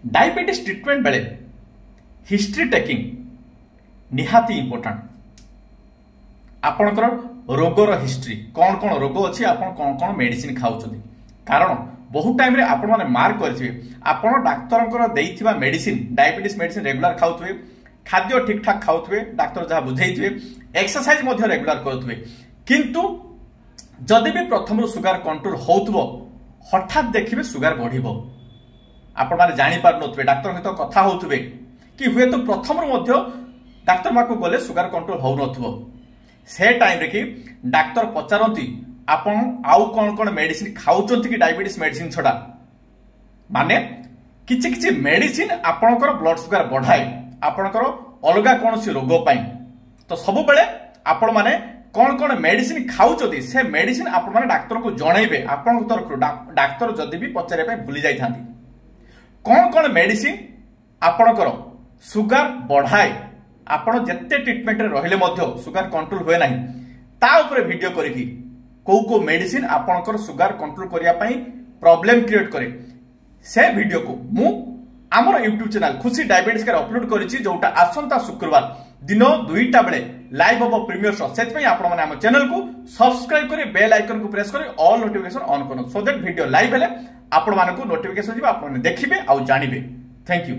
Diabetes treatment बेले history taking निहाती important. आपणकर रोगर हिस्ट्री कौन कौन रोग अच्छी आपन कौन कौन मेडिसिन खाउछथि कारण बहुत टाइम रे आपण माने मार्क करथिबे आपण डाक्टरंकर देइथिबा मेडिसिन डायबिटीज मेडिसिन रेगुलर खाउथबे खाद्य ठीक ठाक खाउथबे डाक्टर जहा बुझाइथिबे एक्सरसाइज मध्य रेगुलर करथबे किंतु जदि भी प्रथम सुगर कंट्रोल होउथबो हठात देखिबे सुगर बढ़िबो आपण माने जानि पार नथबे डाक्टर सहित कथा होउथबे कि हुए तो प्रथम मध्य डाक्टर माको गले सुगर कंट्रोल हो नथबो से टाइम रे कि डाक्टर पचारंती आपण आउ कौन कौन मेडिसिन खाउचंती कि डायबिटीज मेडिसिन छडा माने किछि किछि मेडिसिन आपणकर ब्लड सुगर बढ़ाए आपणकर अलगा कोनसी रोग पाई तो सब बेले आपण माने कौन कौन मेडिसिन खाउचंती से मेडिसिन आपण माने डाक्टर को जणाइबे आपण तरफ डाक्टर जदि भी पचारे पे भूली जाई थांती कौन कौन मेडिसिन आपणकर सुगर बढ़ाए आपण जत्ते ट्रीटमेंट रे रहिले मध्य सुगर कंट्रोल होए नाही ता ऊपर वीडियो करिकी को मेडिसिन आपणकर सुगर कंट्रोल करिया पई प्रॉब्लम क्रिएट करे से वीडियो को मु हमर YouTube चैनल खुशी डायबिटीज के अपलोड करिछि जोटा आसंता शुक्रवार दिन 2टा बेले लाइव हबो प्रीमियर शो सेत पई आपण माने हम चैनल को सब्सक्राइब करी बेल आइकन को प्रेस करी ऑल नोटिफिकेशन ऑन करो सो दैट वीडियो लाइव हेले आपण माने को नोटिफिकेशन जिबा आपण देखिबे आ जानिबे। Thank you.